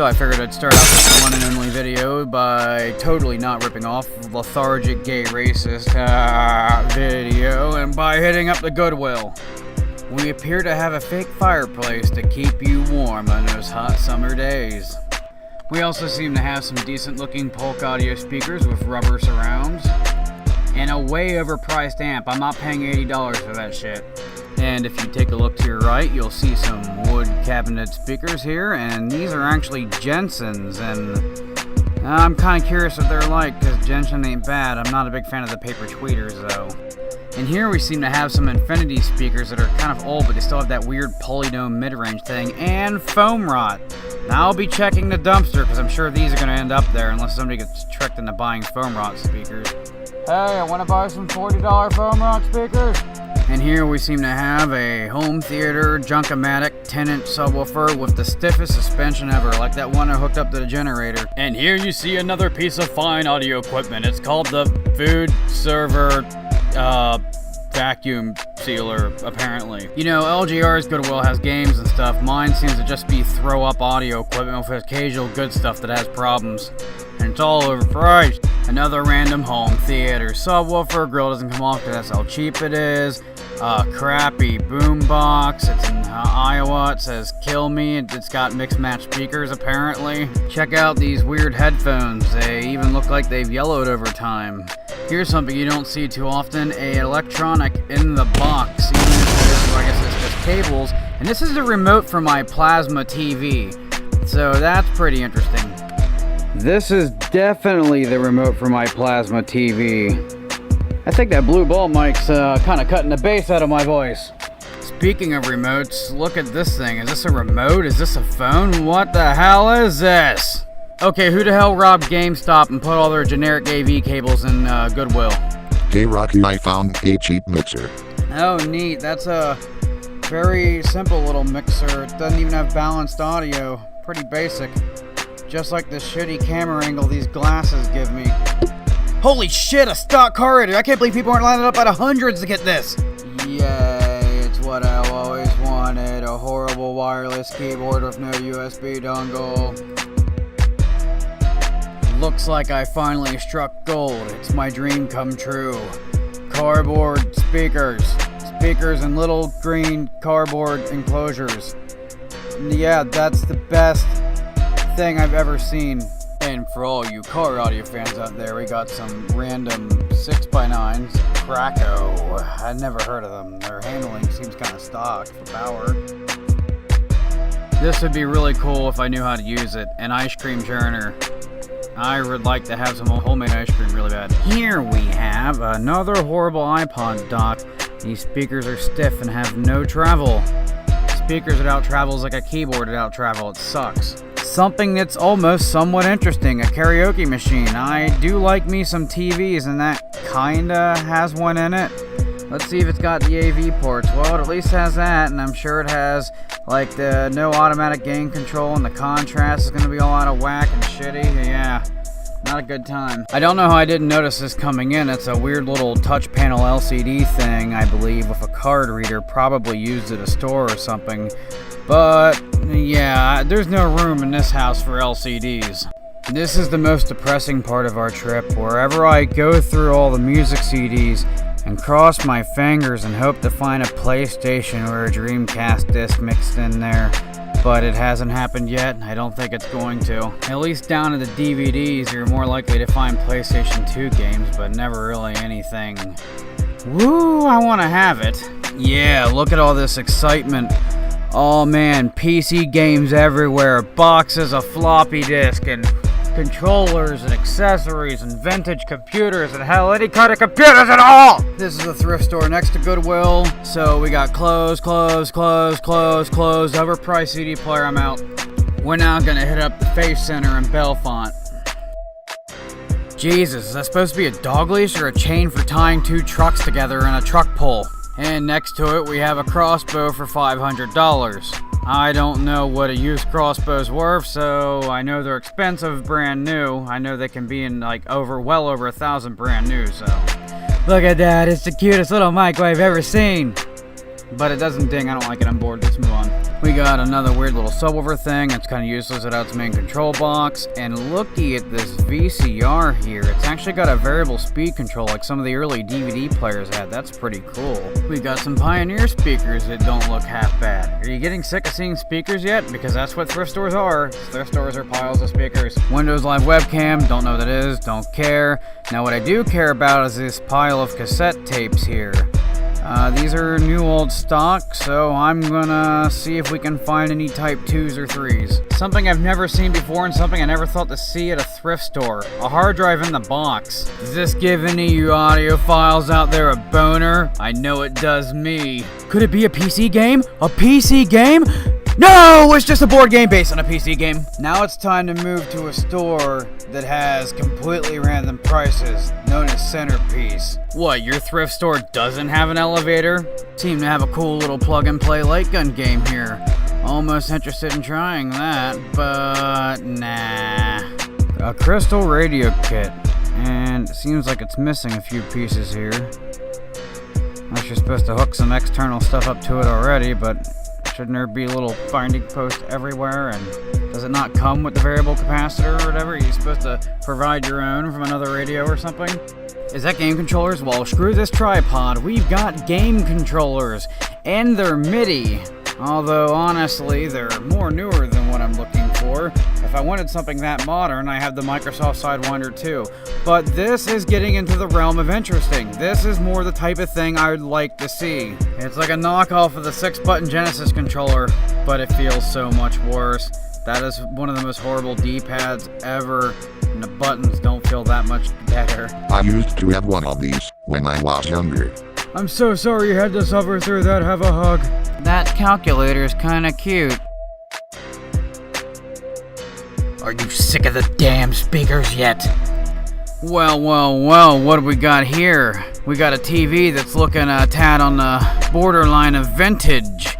So I figured I'd start out this one and only video by totally not ripping off lethargic gay racist video, and by hitting up the Goodwill. We appear to have a fake fireplace to keep you warm on those hot summer days. We also seem to have some decent looking Polk audio speakers with rubber surrounds. And a way overpriced amp. I'm not paying $80 for that shit. And if you take a look to your right, you'll see some wood cabinet speakers here, and these are actually Jensen's, and I'm kind of curious what they're like, because Jensen ain't bad. I'm not a big fan of the paper tweeters, though. And here we seem to have some Infinity speakers that are kind of old, but they still have that weird polydome mid-range thing, and foam rot. Now I'll be checking the dumpster, because I'm sure these are going to end up there, unless somebody gets tricked into buying foam rot speakers. Hey, I want to buy some $40 foam rot speakers. And here we seem to have a home theater Junkomatic 10-inch subwoofer with the stiffest suspension ever, like that one I hooked up to the generator. And here you see another piece of fine audio equipment. It's called the Food Server Vacuum Sealer, apparently. You know, LGR's Goodwill has games and stuff. Mine seems to just be throw-up audio equipment with occasional good stuff that has problems. And it's all overpriced. Another random home theater subwoofer. Grill doesn't come off because that's how cheap it is. Crappy boombox. It's in Iowa. It says kill me. It's got mixed match speakers apparently. Check out these weird headphones. They even look like they've yellowed over time. Here's something you don't see too often. A electronic in the box. Even if it is, I guess it's just cables. And this is the remote for my plasma TV. So that's pretty interesting. This is definitely the remote for my plasma TV. I think that blue ball mic's kind of cutting the bass out of my voice. Speaking of remotes, look at this thing. Is this a remote? Is this a phone? What the hell is this? Okay, who the hell robbed GameStop and put all their generic AV cables in Goodwill? Hey Rocky, I found a cheap mixer. Oh, neat. That's a very simple little mixer. It doesn't even have balanced audio. Pretty basic. Just like the shitty camera angle these glasses give me. Holy shit, a stock car radio! I can't believe people aren't lining up out of hundreds to get this! Yay, it's what I've always wanted. A horrible wireless keyboard with no USB dongle. Looks like I finally struck gold. It's my dream come true. Cardboard speakers. Speakers in little green cardboard enclosures. Yeah, that's the best thing I've ever seen. And for all you car audio fans out there, we got some random 6x9s, Krakow. I'd never heard of them. Their handling seems kind of stock for power. This would be really cool if I knew how to use it. An ice cream churner. I would like to have some homemade ice cream really bad. Here we have another horrible iPod dock. These speakers are stiff and have no travel. Speakers without travel is like a keyboard without travel. It sucks. Something that's almost somewhat interesting, a karaoke machine. I do like me some TVs, and that kinda has one in it. Let's see if it's got the AV ports. Well, it at least has that, and I'm sure it has like the no automatic gain control, and the contrast is gonna be all out of whack and shitty. Yeah, not a good time. I don't know how I didn't notice this coming in. It's a weird little touch panel LCD thing, I believe, with a card reader, probably used at a store or something. But yeah, there's no room in this house for LCDs. This is the most depressing part of our trip. Wherever I go through all the music CDs and cross my fingers and hope to find a PlayStation or a Dreamcast disc mixed in there. But it hasn't happened yet. I don't think it's going to. At least down to the DVDs, you're more likely to find PlayStation 2 games, but never really anything. Woo, I want to have it. Yeah, look at all this excitement. Oh man, PC games everywhere, boxes of floppy disk, and controllers, and accessories, and vintage computers, and hell, any kind of computers at all! This is a thrift store next to Goodwill, so we got clothes, overpriced CD player, I'm out. We're now gonna hit up the Face Center in Bellefonte. Jesus, is that supposed to be a dog leash or a chain for tying two trucks together in a truck pull? And next to it, we have a crossbow for $500. I don't know what a used crossbow's worth, so I know they're expensive brand new. I know they can be in like well over 1,000 brand new, so. Look at that, it's the cutest little mic I've ever seen. But it doesn't ding, I don't like it, I'm bored, let's move on. We got another weird little subwoofer thing. It's kind of useless without its main control box. And looky at this VCR here. It's actually got a variable speed control like some of the early DVD players had. That's pretty cool. We got some Pioneer speakers that don't look half bad. Are you getting sick of seeing speakers yet? Because that's what thrift stores are. Thrift stores are piles of speakers. Windows Live webcam, don't know what that is, don't care. Now what I do care about is this pile of cassette tapes here. These are new old stock, so I'm gonna see if we can find any Type 2s or 3s. Something I've never seen before and something I never thought to see at a thrift store. A hard drive in the box. Does this give any of you audiophiles out there a boner? I know it does me. Could it be a PC game? A PC game? No, it's just a board game based on a PC game. Now it's time to move to a store that has completely random prices, known as Centerpiece. What, your thrift store doesn't have an elevator? Seem to have a cool little plug-and-play light gun game here. Almost interested in trying that, but nah. A crystal radio kit, and it seems like it's missing a few pieces here. Unless you're supposed to hook some external stuff up to it already, but shouldn't there be a little binding post everywhere? And does it not come with the variable capacitor or whatever? Are you supposed to provide your own from another radio or something? Is that game controllers? Well, screw this tripod. We've got game controllers, and they're MIDI. Although, honestly, they're more newer than what I'm looking for. If I wanted something that modern, I have the Microsoft Sidewinder too. But this is getting into the realm of interesting. This is more the type of thing I would like to see. It's like a knockoff of the 6-button Genesis controller, but it feels so much worse. That is one of the most horrible D-pads ever, and the buttons don't feel that much better. I used to have one of these when I was younger. I'm so sorry you had to suffer through that. Have a hug. That calculator's kinda cute. Are you sick of the damn speakers yet? Well, what do we got here? We got a TV that's looking a tad on the borderline of vintage.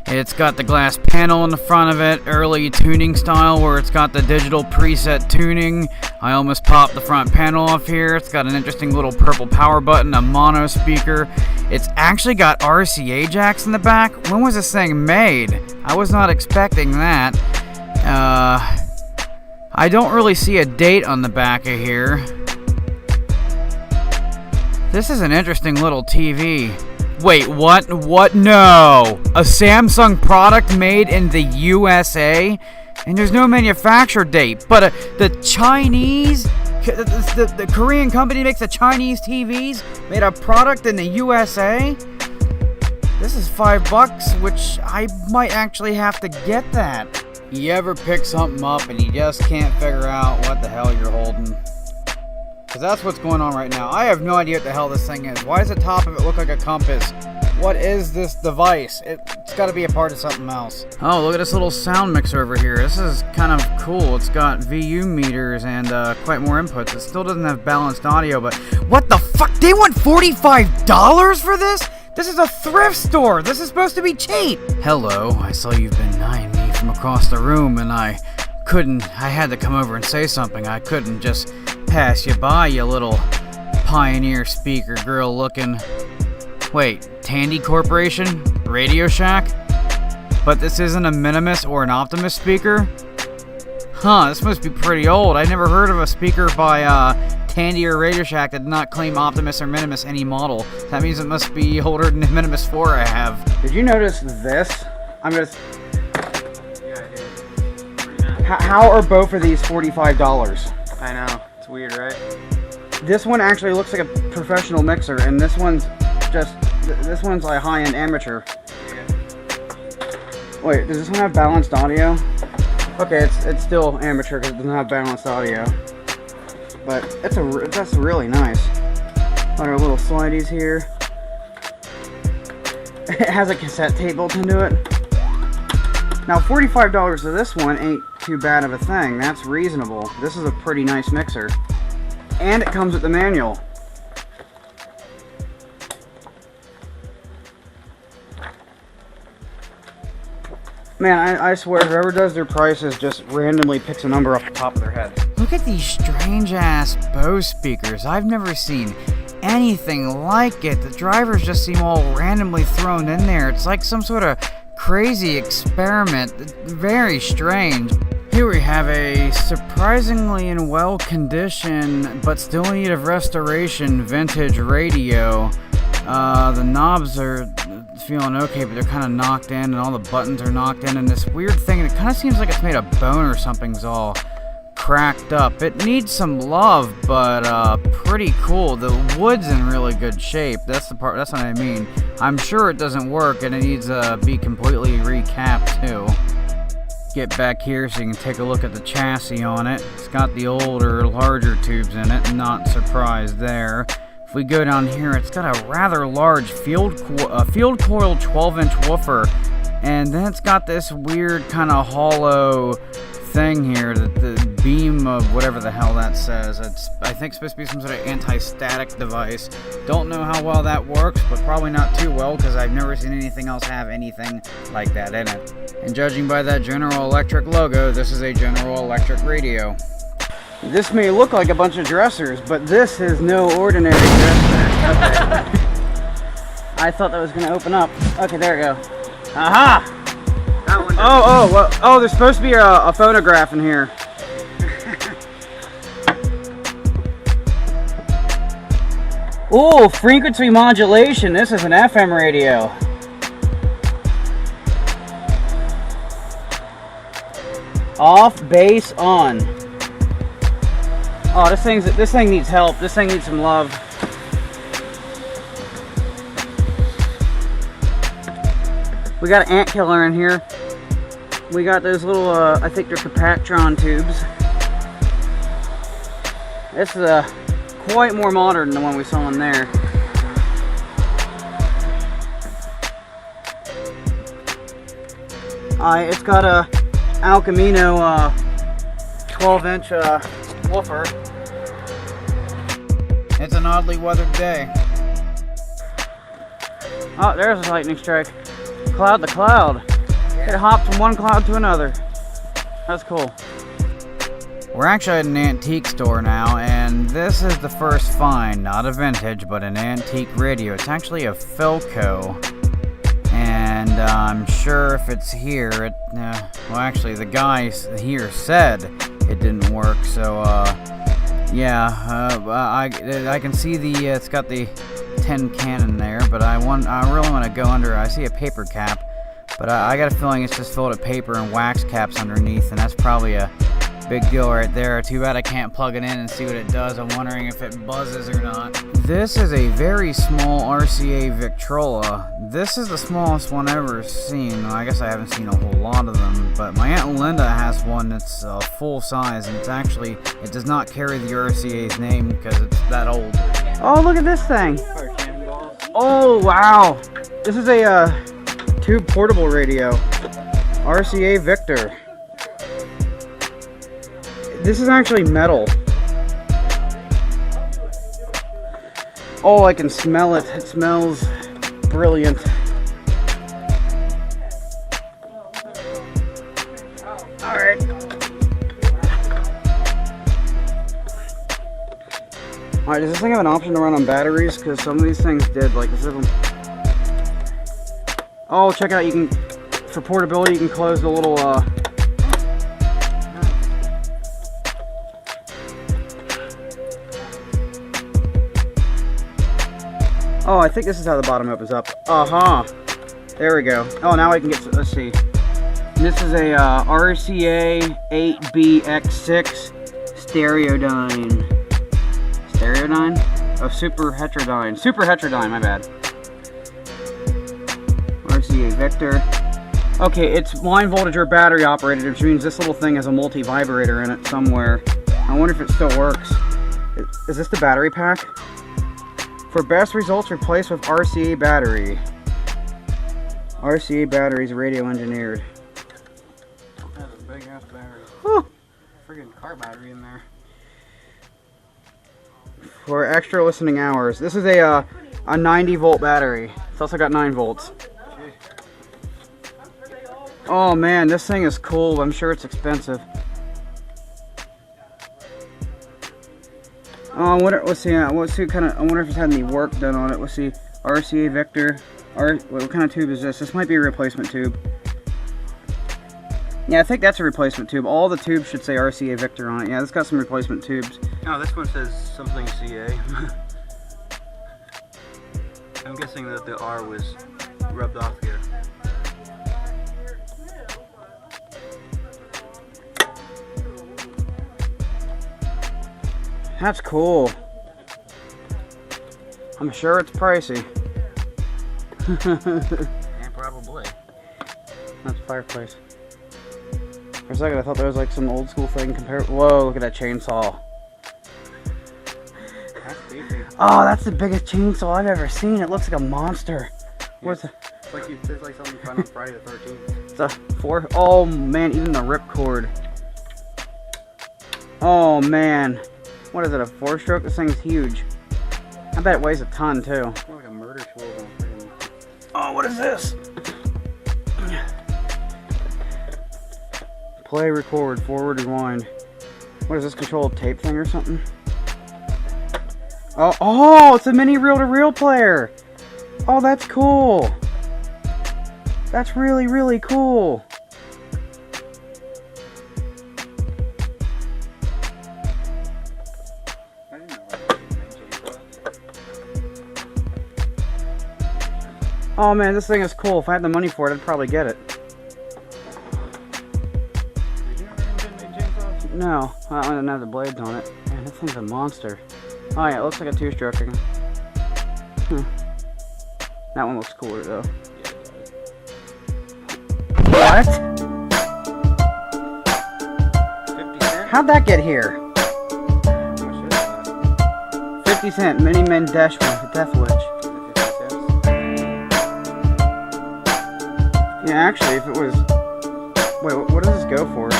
It's got the glass panel in the front of it, early tuning style where it's got the digital preset tuning. I almost popped the front panel off here. It's got an interesting little purple power button, a mono speaker. It's actually got RCA jacks in the back. When was this thing made? I was not expecting that. I don't really see a date on the back of here. This is an interesting little TV. Wait, what? What? No! A Samsung product made in the USA? And there's no manufacturer date, but the Chinese, the Korean company makes the Chinese TVs, made a product in the USA? This is $5, which I might actually have to get that. You ever pick something up and you just can't figure out what the hell you're holding? Because that's what's going on right now. I have no idea what the hell this thing is. Why does the top of it look like a compass? What is this device? It's got to be a part of something else. Oh, look at this little sound mixer over here. This is kind of cool. It's got VU meters and quite more inputs. It still doesn't have balanced audio, but what the fuck? They want $45 for this? This is a thrift store. This is supposed to be cheap. Hello, I saw you've been eyeing me from across the room, and I had to come over and say something. I couldn't just pass you by, you little Pioneer speaker girl looking. Wait, Tandy Corporation? Radio Shack? But this isn't a Minimus or an Optimus speaker? Huh, this must be pretty old. I never heard of a speaker by Tandy or Radio Shack that did not claim Optimus or Minimus any model. That means it must be older than the Minimus 4 I have. Did you notice this? I'm just... Yeah, I did. Pretty nice. How are both of these $45? I know. It's weird, right? This one actually looks like a professional mixer, and this one's this one's like high-end amateur. Yeah. Wait, does this one have balanced audio? Okay, it's still amateur because it doesn't have balanced audio. But that's really nice. Our little slideys here. It has a cassette tape built into it. Now $45 for this one ain't too bad of a thing. That's reasonable. This is a pretty nice mixer. And it comes with the manual. Man, I swear, whoever does their prices just randomly picks a number off the top of their head. Look at these strange-ass Bose speakers. I've never seen anything like it. The drivers just seem all randomly thrown in there. It's like some sort of crazy experiment. Very strange. Here we have a surprisingly in well condition but still in need of restoration vintage radio. The knobs are feeling okay, but they're kind of knocked in, and all the buttons are knocked in, and this weird thing, it kind of seems like it's made of bone or something's all cracked up. It needs some love, but pretty cool. The wood's in really good shape. That's what I mean. I'm sure it doesn't work, and it needs to be completely recapped too. Get back here so you can take a look at the chassis on it. It's got the older, larger tubes in it. Not surprised there. If we go down here, it's got a rather large field coil 12-inch woofer, and then it's got this weird kind of hollow thing here, the beam of whatever the hell that says. It's, I think, supposed to be some sort of anti-static device. Don't know how well that works, but probably not too well, because I've never seen anything else have anything like that in it. And judging by that General Electric logo, this is a General Electric radio. This may look like a bunch of dressers, but this is no ordinary dresser. Okay. I thought that was going to open up. Okay, there we go. Aha! That one. Oh, there's supposed to be a phonograph in here. Ooh, frequency modulation. This is an FM radio. Off, bass, on. Oh, this thing needs help. This thing needs some love. We got an ant killer in here. We got those little, I think they're Capactron tubes. This is quite more modern than the one we saw in there. It's got a Alcamino 12-inch woofer. It's an oddly weathered day. Oh, there's a lightning strike. Cloud to cloud. It hopped from one cloud to another. That's cool. We're actually at an antique store now, and this is the first find. Not a vintage, but an antique radio. It's actually a Philco. And I'm sure if it's here, well, actually, the guy here said it didn't work, so yeah, I can see it's got the tin can in there, but I really want to go under. I see a paper cap, but I got a feeling it's just filled with paper and wax caps underneath, and that's probably a big deal right there. Too bad I can't plug it in and see what it does. I'm wondering if it buzzes or not. This is a very small RCA Victrola. This is the smallest one I've ever seen. Well, I guess I haven't seen a whole lot of them, but my Aunt Linda has one that's full size, and it does not carry the RCA's name because it's that old. Oh, look at this thing. Oh, wow. This is a tube portable radio. RCA Victor. This is actually metal. Oh, I can smell it. It smells brilliant. Alright. Alright, does this thing have an option to run on batteries? Because some of these things did, like this of them. Oh, check out, you can, for portability, you can close the little, oh, I think this is how the bottom opens up. There we go. Oh, now I can get to, let's see. This is a RCA 8BX6 Stereodyne. Stereodyne? Oh, Super Heterodyne, my bad. RCA Victor. Okay, it's line voltage or battery operated, which means this little thing has a multi-vibrator in it somewhere. I wonder if it still works. Is this the battery pack? For best results, replace with RCA battery. RCA batteries radio engineered. That's a big ass battery. Whew. Friggin' car battery in there. For extra listening hours. This is a 90 volt battery. It's also got 9 volts. Oh man, this thing is cool. I'm sure it's expensive. Oh, I wonder. Let's see. I wonder if it's had any work done on it. Let's see. RCA Victor. What kind of tube is this? This might be a replacement tube. Yeah, I think that's a replacement tube. All the tubes should say RCA Victor on it. Yeah, this got some replacement tubes. No, this one says something CA. I'm guessing that the R was rubbed off here. That's cool. I'm sure it's pricey. And probably. That's a fireplace. For a second I thought there was like some old school thing compared. Whoa, look at that chainsaw. That's beefy. Oh, that's the biggest chainsaw I've ever seen. It looks like a monster. What's it? It's like something you find on Friday the 13th. It's a 4. Oh man, even the ripcord. Oh man. What is it, a 4-stroke? This thing's huge. I bet it weighs a ton too. It's more like a murder tool than a freaking... Oh, what is this? Play, record, forward, rewind. What is this, control tape thing or something? Oh, it's a mini reel-to-reel player. Oh, that's cool. That's really, really cool. I didn't know why Oh man, this thing is cool. If I had the money for it, I'd probably get it. Did you ever invent chainsaws? No, I don't have the blades on it. Man, this thing's a monster. Oh yeah, it looks like a 2-stroke. That one looks cooler though. Yeah, it does. What? 50 cents? How'd that get here? How much is that? 50 cent Mini Men Dash with Death Witch. Is it 50 cents? Yeah, actually, if it was... Wait, what does this go for? It's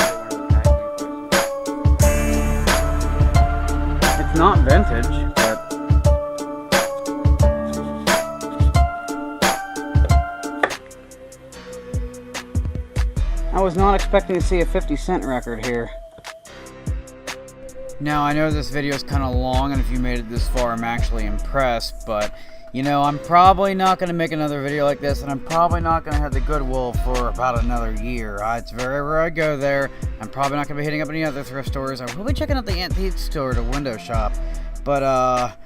either one of the packaging places. It's not vintage, but... I was not expecting to see a 50-cent record here. Now, I know this video is kind of long, and if you made it this far, I'm actually impressed, but, you know, I'm probably not going to make another video like this, and I'm probably not going to have the Goodwill for about another year. It's very rare I go there. I'm probably not going to be hitting up any other thrift stores. I will be checking out the antique store to window shop, but,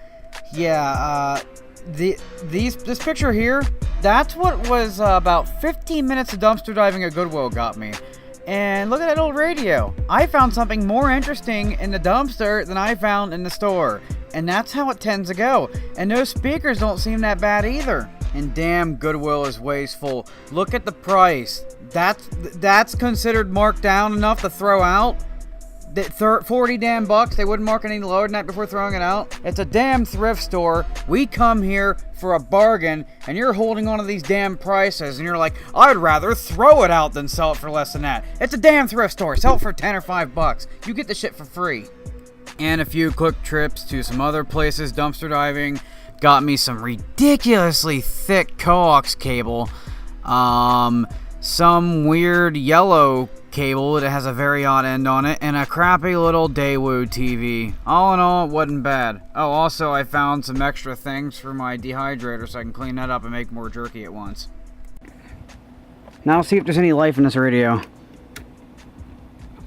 yeah, this picture here, that's what was about 15 minutes of dumpster diving at Goodwill got me. And look at that old radio. I found something more interesting in the dumpster than I found in the store. And that's how it tends to go. And those speakers don't seem that bad either. And damn, Goodwill is wasteful. Look at the price. That's considered marked down enough to throw out? 40 damn bucks. They wouldn't mark it any lower than that before throwing it out. It's a damn thrift store. We come here for a bargain, and you're holding on to these damn prices, and you're like, I'd rather throw it out than sell it for less than that. It's a damn thrift store. Sell it for 10 or 5 bucks. You get the shit for free. And a few quick trips to some other places dumpster diving got me some ridiculously thick coax cable. Some weird yellow cable that has a very odd end on it, and a crappy little Daewoo TV. All in all, it wasn't bad. Oh, also I found some extra things for my dehydrator so I can clean that up and make more jerky at once. Now let's see if there's any life in this radio.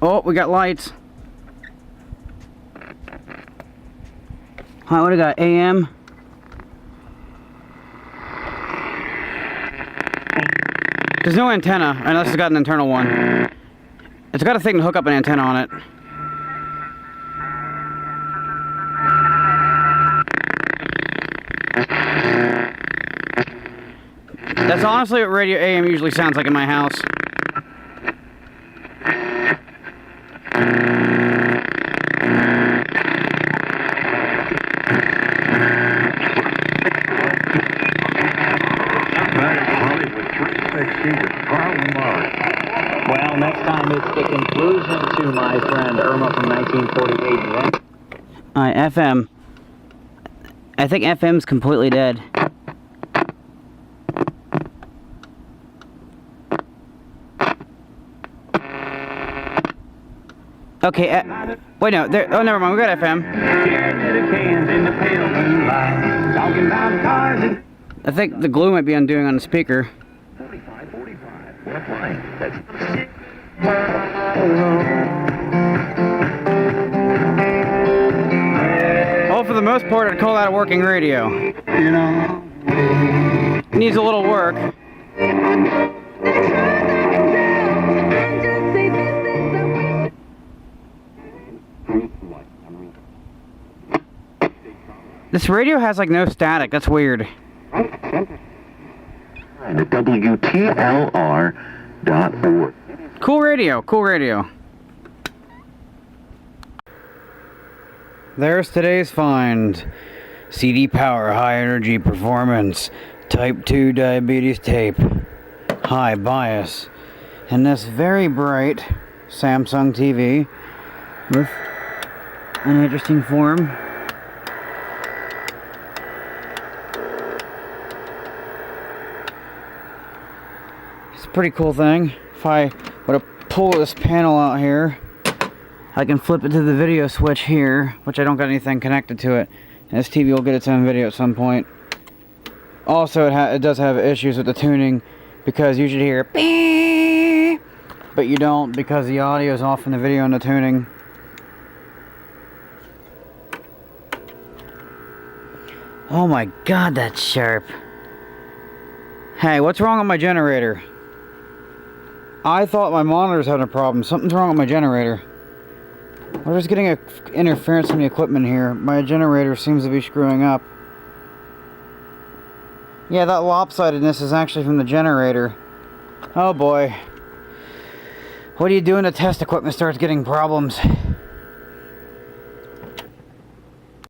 Oh, we got lights. Hi, what do we got? AM? There's no antenna, unless it's got an internal one. It's got a thing to hook up an antenna on it. That's honestly what radio AM usually sounds like in my house. Well, next time it's the conclusion to my friend Irma from 1948. FM. I think FM's completely dead. Okay, wait, no, there, oh, never mind, we got FM. I think the glue might be undoing on the speaker. 45. We're fine. Well, for the most part, I'd call that a working radio. You know, needs a little work. This radio has like no static. That's weird. WTLR.org. Cool radio. Cool radio. There's today's find. CD Power High Energy Performance Type 2 Diabetes Tape. High bias. And this very bright Samsung TV with an interesting form. It's a pretty cool thing. If I were to pull this panel out here, I can flip it to the video switch here, which I don't got anything connected to it. And this TV will get its own video at some point. Also, it does have issues with the tuning, because you should hear beep, but you don't, because the audio is off in the video and the tuning. Oh my god, that's sharp. Hey, what's wrong with my generator? I thought my monitor's having a problem. Something's wrong with my generator. We're just getting interference from the equipment here. My generator seems to be screwing up. Yeah, that lopsidedness is actually from the generator. Oh boy. What do you do when the test equipment starts getting problems?